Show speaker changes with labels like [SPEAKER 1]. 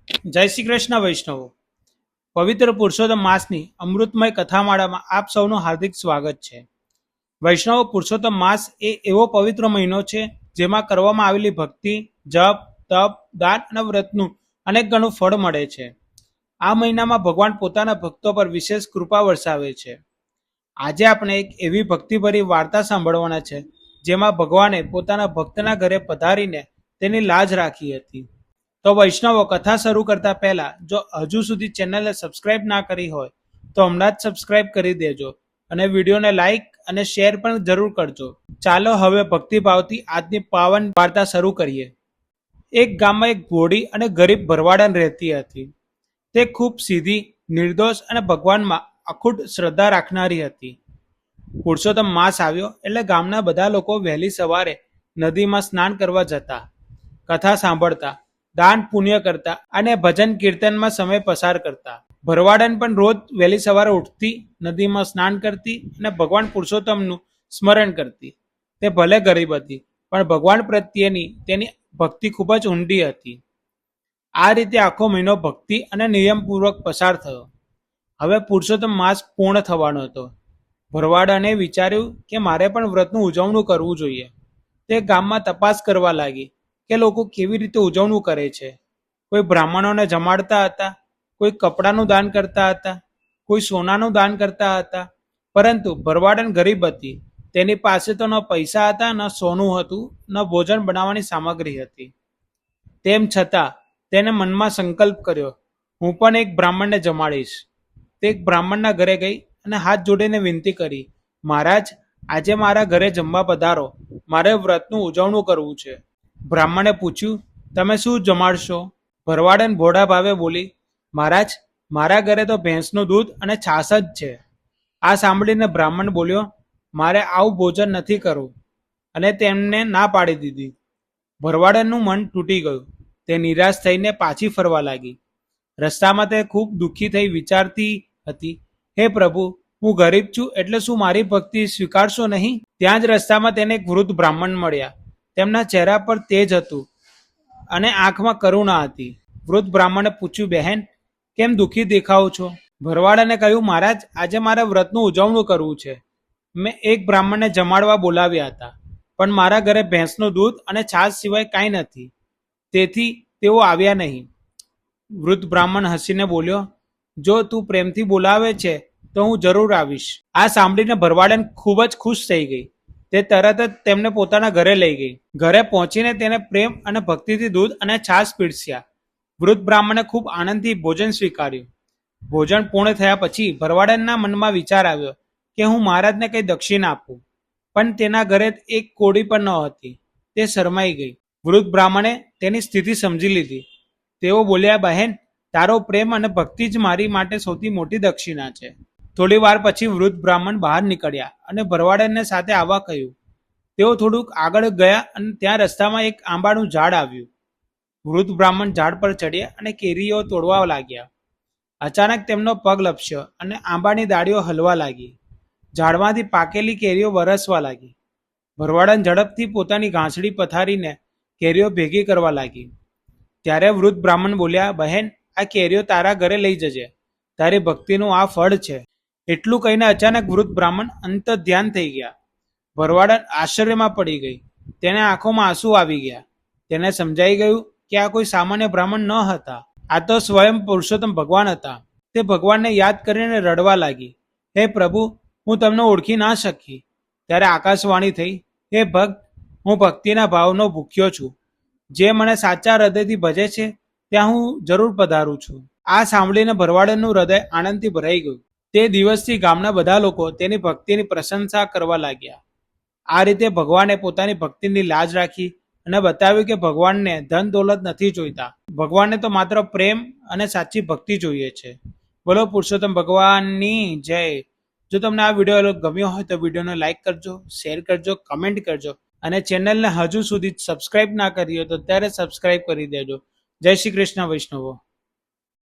[SPEAKER 1] જય શ્રી કૃષ્ણ વૈષ્ણવો. પવિત્ર પુરુષોત્તમ માસની અમૃતમય કથામાળામાં આપ સૌનું હાર્દિક સ્વાગત છે. વૈષ્ણવો, પુરુષોત્તમ માસ એ એવો પવિત્ર મહિનો છે જેમાં કરવામાં આવેલી ભક્તિ, જપ, તપ, દાન અને વ્રતનું અનેક ગણું ફળ મળે છે. આ મહિનામાં ભગવાન પોતાના ભક્તો પર વિશેષ કૃપા વરસાવે છે. આજે આપણે એક એવી ભક્તિભરી વાર્તા સાંભળવાના છે જેમાં ભગવાને પોતાના ભક્તના ઘરે પધારીને તેની લાજ રાખી હતી. તો વૈષ્ણવો, કથા શરૂ કરતા પહેલા જો હજુ સુધી ચેનલને સબસ્ક્રાઇબ ના કરી હોય તો હમણાં જ સબસ્ક્રાઇબ કરી દેજો અને વિડીયોને લાઈક અને શેર પણ જરૂર કરજો. ચાલો હવે ભક્તિભાવથી આજની પાવન વાર્તા શરૂ કરીએ. એક ગામમાં એક ભોળી અને ગરીબ ભરવાડન રહેતી હતી. તે ખૂબ સીધી, નિર્દોષ અને ભગવાનમાં અખૂટ શ્રદ્ધા રાખનારી હતી. પુરુષોત્તમ માસ આવ્યો એટલે ગામના બધા લોકો વહેલી સવારે નદીમાં સ્નાન કરવા જતા, કથા સાંભળતા, દાન પુણ્ય કરતા અને ભજન કીર્તનમાં સમય પસાર કરતા. ભરવાડન પણ રોજ વહેલી સવારે ઉઠતી, નદીમાં સ્નાન કરતી અને ભગવાન પુરુષોત્તમનું સ્મરણ કરતી. તે ભલે ગરીબ હતી પણ ભગવાન પ્રત્યેની તેની ભક્તિ ખૂબ જ ઊંડી હતી. આ રીતે આખો મહિનો ભક્તિ અને નિયમપૂર્વક પસાર થયો. હવે પુરુષોત્તમ માસ પૂર્ણ થવાનો હતો. ભરવાડને વિચાર્યું કે મારે પણ વ્રતનું ઉજવણું કરવું જોઈએ. તે ગામમાં તપાસ કરવા લાગી કે લોકો કેવી રીતે ઉજવણું કરે છે. કોઈ બ્રાહ્મણોને જમાડતા હતા, કોઈ કપડાનું દાન કરતા હતા, કોઈ સોનાનું દાન કરતા હતા. પરંતુ ભરવાડન ગરીબ હતી. તેની પાસે તો ન પૈસા હતા, ન સોનું હતું, ન ભોજન બનાવવાની સામગ્રી હતી. તેમ છતાં તેને મનમાં સંકલ્પ કર્યો, હું પણ એક બ્રાહ્મણને જમાડીશ. તે એક બ્રાહ્મણના ઘરે ગઈ અને હાથ જોડીને વિનંતી કરી, મહારાજ, આજે મારા ઘરે જમવા પધારો, મારે વ્રતનું ઉજવણું કરવું છે. બ્રાહ્મણે પૂછ્યું, તમે શું જમાડશો? ભરવાડન ભોળા ભાવે બોલી, મહારાજ, મારા ઘરે તો ભેંસનું દૂધ અને છાશ જ છે. આ સાંભળીને બ્રાહ્મણ બોલ્યો, મારે આવું ભોજન નથી કરવું, અને તેમને ના પાડી દીધી. ભરવાડનનું મન તૂટી ગયું. તે નિરાશ થઈને પાછી ફરવા લાગી. રસ્તામાં તે ખૂબ દુઃખી થઈ વિચારતી હતી, હે પ્રભુ, હું ગરીબ છું એટલે શું મારી ભક્તિ સ્વીકારશો નહીં? ત્યાં જ રસ્તામાં તેને એક વૃદ્ધ બ્રાહ્મણ મળ્યા. તેમના ચહેરા પર તેજ હતું અને આંખમાં કરુણા હતી. વૃદ્ધ બ્રાહ્મણે પૂછ્યું, બહેન, કેમ દુઃખી દેખાવ છો? ભરવાડાને કહ્યું, મહારાજ, આજે મારે વ્રતનું ઉજવણું કરવું છે. મેં એક બ્રાહ્મણને જમાડવા બોલાવ્યા હતા, પણ મારા ઘરે ભેંસનું દૂધ અને છાશ સિવાય કાંઈ નથી, તેથી તેઓ આવ્યા નહીં. વૃદ્ધ બ્રાહ્મણ હસીને બોલ્યો, જો તું પ્રેમથી બોલાવે છે તો હું જરૂર આવીશ. આ સાંભળીને ભરવાડન ખૂબ જ ખુશ થઈ ગઈ. તે તરત જ તેમને પોતાના ઘરે લઈ ગઈ. ઘરે પહોંચીને તેને પ્રેમ અને ભક્તિથી દૂધ અને છાશ પીરસ્યા. વૃદ્ધ બ્રાહ્મણે ખૂબ આનંદથી ભોજન સ્વીકાર્યું. ભોજન પૂર્ણ થયા પછી ભરવાડનના મનમાં વિચાર આવ્યો કે હું મહારાજને કંઈ દક્ષિણા આપું, પણ તેના ઘરે એક કોડી પણ ન હતી. તે શરમાઈ ગઈ. વૃદ્ધ બ્રાહ્મણે તેની સ્થિતિ સમજી લીધી. તેઓ બોલ્યા, બહેન, તારો પ્રેમ અને ભક્તિ જ મારી માટે સૌથી મોટી દક્ષિણા છે. થોડી વાર પછી વૃદ્ધ બ્રાહ્મણ બહાર નીકળ્યા અને ભરવાડનને સાથે આવવા કહ્યું. તેઓ થોડુંક આગળ ગયા અને ત્યાં રસ્તામાં એક આંબાનું ઝાડ આવ્યું. વૃદ્ધ બ્રાહ્મણ ઝાડ પર ચડ્યા અને કેરીઓ તોડવા લાગ્યા. અચાનક તેમનો પગ લપસ્યો અને આંબાની ડાળીઓ હલવા લાગી. ઝાડમાંથી પાકેલી કેરીઓ વરસવા લાગી. ભરવાડન ઝડપથી પોતાની ઘાસડી પથારીને કેરીઓ ભેગી કરવા લાગી. ત્યારે વૃદ્ધ બ્રાહ્મણ બોલ્યા, બહેન, આ કેરીઓ તારા ઘરે લઈ જજે, તારી ભક્તિનું આ ફળ છે. એટલું કહીને અચાનક વૃદ્ધ બ્રાહ્મણ અંત ધ્યાન થઈ ગયા. ભરવાડન આશ્ચર્યમાં પડી ગઈ. તેને આંખોમાં આંસુ આવી ગયા. તેને સમજાઈ ગયું કે આ કોઈ સામાન્ય બ્રાહ્મણ ન હતા, આ તો સ્વયં પુરુષોત્તમ ભગવાન હતા. તે ભગવાનને યાદ કરીને રડવા લાગી, હે પ્રભુ, હું તમને ઓળખી ના શકી. ત્યારે આકાશવાણી થઈ, હે ભક્ત, હું ભક્તિના ભાવનો ભૂખ્યો છું. જે મને સાચા હૃદયથી ભજે છે ત્યાં હું જરૂર પધારું છું. આ સાંભળીને ભરવાડનનું હૃદય આનંદથી ભરાઈ ગયું. તે દિવસથી ગામના બધા લોકો તેની ભક્તિની પ્રશંસા કરવા લાગ્યા. આ રીતે ભગવાને પોતાની ભક્તિની લાજ રાખી અને બતાવ્યું કે ભગવાનને ધન દોલત નથી જોઈતા. ભગવાનને તો માત્ર પ્રેમ અને સાચી ભક્તિ જોઈએ છે. બોલો પુરુષોત્તમ ભગવાનની જય. જો તમને આ વિડીયો ગમ્યો હોય તો વિડીયોને લાઈક કરજો, શેર કરજો, કમેન્ટ કરજો અને ચેનલને હજુ સુધી સબસ્ક્રાઇબ ના કરી હોય તો ત્યારે સબસ્ક્રાઇબ કરી દેજો. જય શ્રી કૃષ્ણ વૈષ્ણવો.